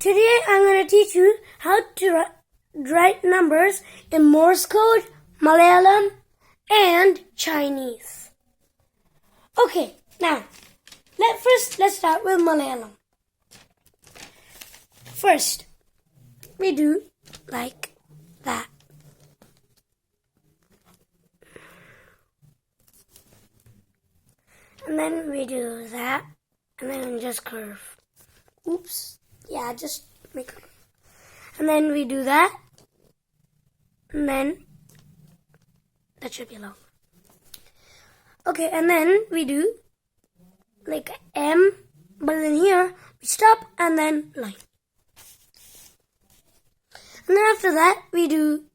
Today I'm going to teach you how to write numbers in Morse code, Malayalam, and Chinese. Okay, now let's start with Malayalam. First, we do like that. And then we do that, and then just curve. Oops. Yeah, just make it. And then we do that, and then that should be long. Okay, and then we do like M, but then here we stop and then line. And then after that we do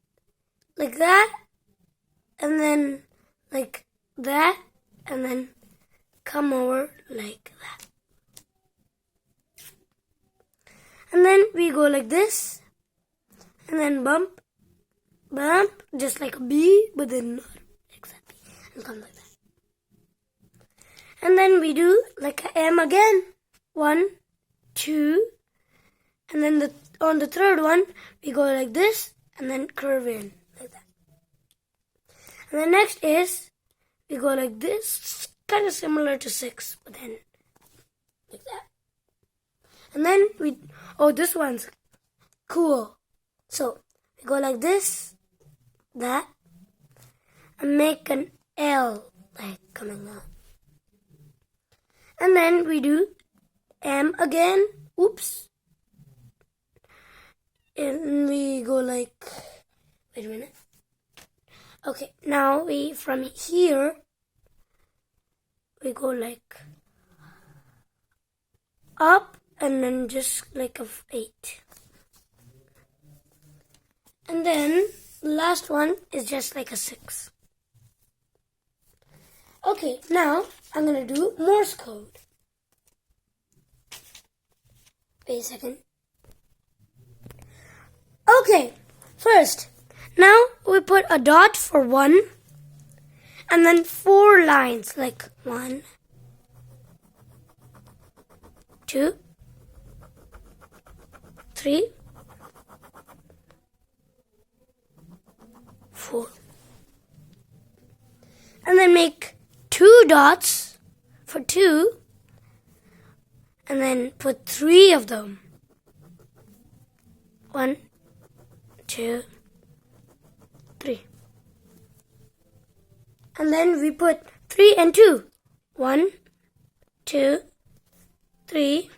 like that, and then like that, and then come over like that. And then we go like this, and then bump, just like a B, but then not exactly, and come like that. And then we do like a M again, 1, 2, and then on the third one, we go like this, and then curve in, like that. And then next is, we go like this, kind of similar to 6, but then like that. And then this one's cool. So we go like this, that, and make an L like coming out. And then we do M again. Oops. And we go like, wait a minute. Okay, now from here, we go like up, and then just like a 8. And then the last one is just like a 6. Okay, now I'm going to do Morse code. Wait a second. Okay, first, now we put a dot for 1, and then 4 lines, like 1, 2, 3, 4. And then make 2 dots for 2, and then put 3 of them. 1, 2, 3. And then we put 3 and 2. 1, 2, 3,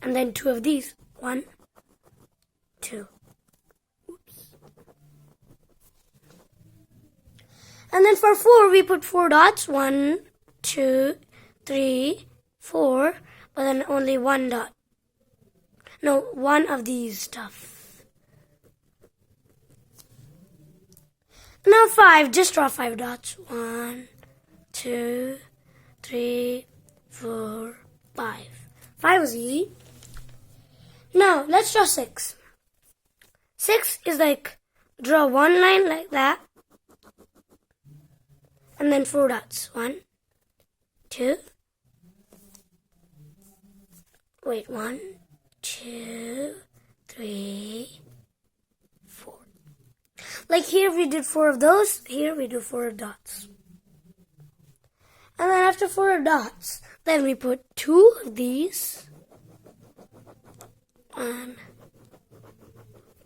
and then 2 of these. 1, 2. Oops. And then for 4, we put 4 dots. 1, 2, 3, 4, but then only 1 dot. No, 1 of these stuff. Now 5, just draw 5 dots. 1, 2, 3, 4, 5. 5 was easy. Now, let's draw 6. 6 is like, draw 1 line like that, and then 4 dots. 1, 2, 1, 2, 3, 4. Like here we did 4 of those, here we do 4 dots. And then after 4 dots, then we put 2 of these. 1,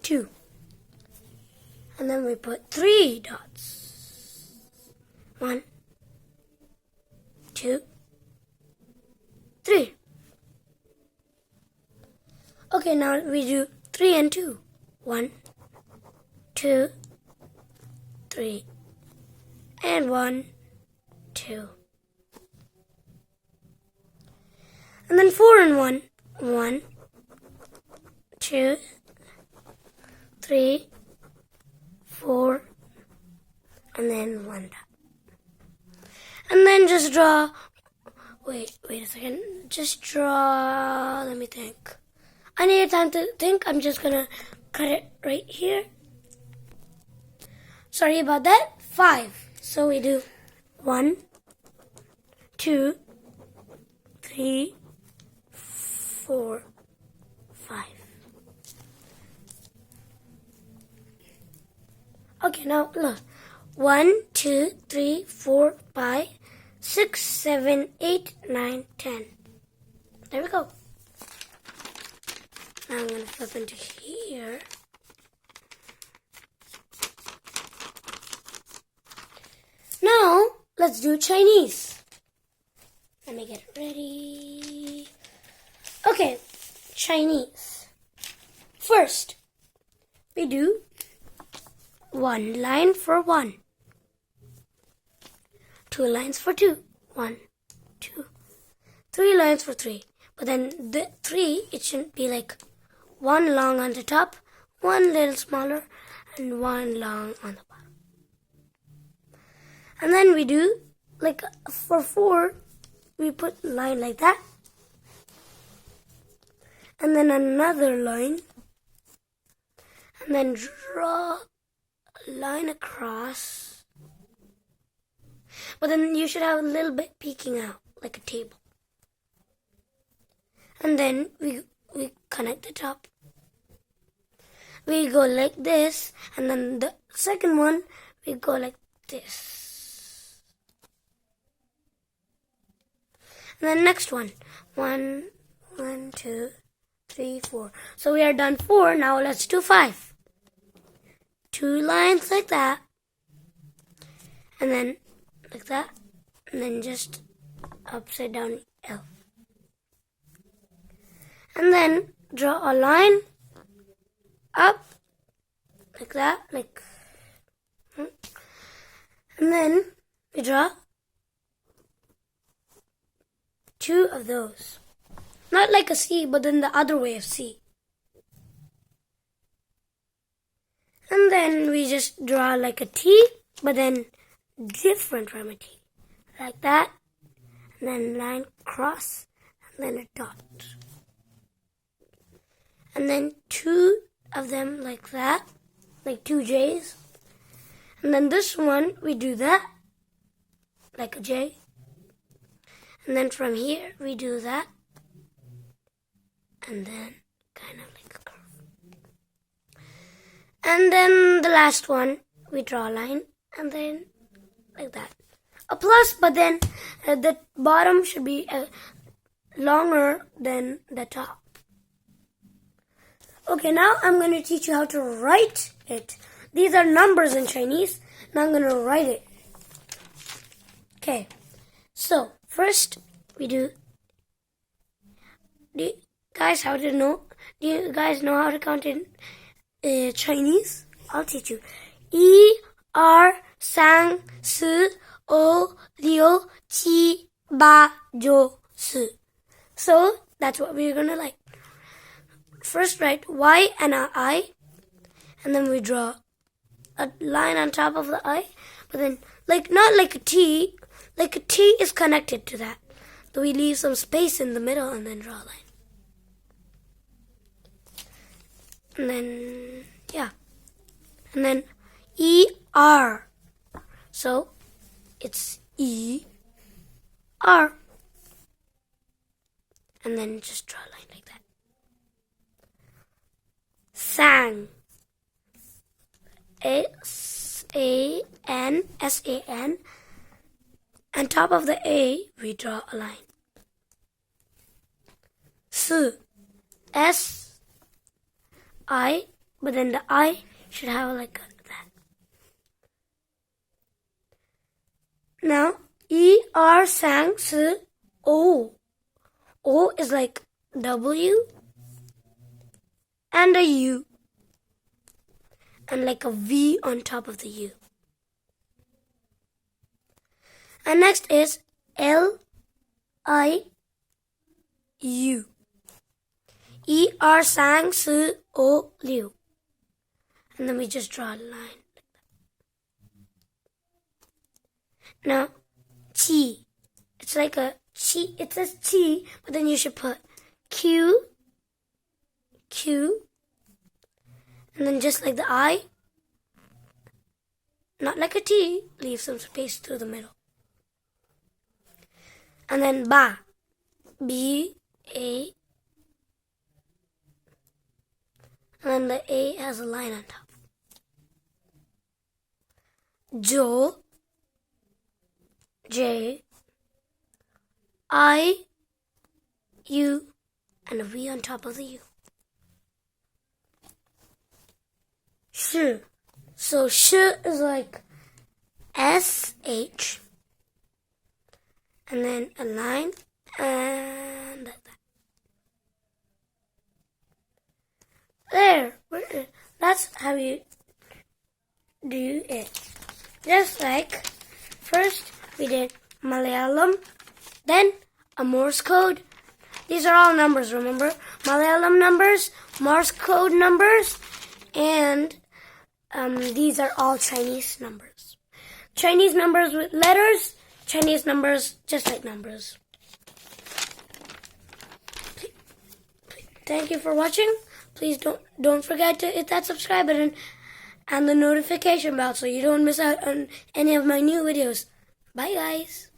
2. And then we put 3 dots. 1, 2, 3. Okay, now we do 3 and 2. 1, 2, 3. And 1, 2. And then 4 and 1. 1, 2, 3, 4, and then 1 dot. And then just draw, wait a second, just draw, let me think. I need time to think, I'm just gonna cut it right here. Sorry about that, 5. So we do 1, 2, 3, 4, 5. Okay, now look. 1, 2, 3, 4, 5, 6, 7, 8, 9, 10. There we go. Now I'm going to flip into here. Now, let's do Chinese. Let me get it ready. Okay, Chinese. First, we do 1 line for 1. 2 lines for 2. 1, 2. 3 lines for 3. But then the 3, it shouldn't be like 1 long on the top, 1 little smaller, and 1 long on the bottom. And then we do, like for 4, we put line like that. And then another line. And then draw a line across. But then you should have a little bit peeking out, like a table. And then we connect the top. We go like this, and then the second one, we go like this. And then next one, 1, 2, 3, 4. So we are done 4, now let's do 5. 2 lines like that, and then like that, and then just upside down L. And then draw a line up like that, and then we draw 2 of those. Not like a C, but then the other way of C. And then we just draw like a T, but then different from a T. Like that, and then line cross, and then a dot. And then 2 of them like that, like 2 J's. And then this one, we do that, like a J. And then from here, we do that. And then kind of like a curve. And then the last one, we draw a line, and then like that. A plus, but then the bottom should be longer than the top. Okay, now I'm going to teach you how to write it. These are numbers in Chinese. Now I'm going to write it. Okay, so first we do you guys how to know? Do you guys know how to count in Chinese? I'll teach you. 1, 2, 3, 4, 5, 6, 7, 8, 9, 10. So that's what we're going to like. First write Y and a I, and then we draw a line on top of the I, but then not like a T is connected to that. So we leave some space in the middle and then draw a line. And then, yeah. And then E-R. So it's E-R. And then just draw a line like that. Sang. S-A-N. S-A-N. On top of the A, we draw a line. S-I, but then the I should have like that. Now, E-R sang, O. O is like W and a U. And like a V on top of the U. And next is L-I-U. E-R sang, O, Liu. And then we just draw a line like that. Now, Qi. It's like a Qi. It says Qi, but then you should put Q, Q, and then just like the I, not like a T, leave some space through the middle. And then Ba, B-A, and then the A has a line on top. Jo, J, I, U, and a V on top of the U. Sh. So sh is like SH. And then a line and like that. There. That's how you do it. Just like first we did Malayalam, then a Morse code. These are all numbers, remember? Malayalam numbers, Morse code numbers, and these are all Chinese numbers. Chinese numbers with letters, Chinese numbers just like numbers. Thank you for watching. Please don't forget to hit that subscribe button and the notification bell so you don't miss out on any of my new videos. Bye guys.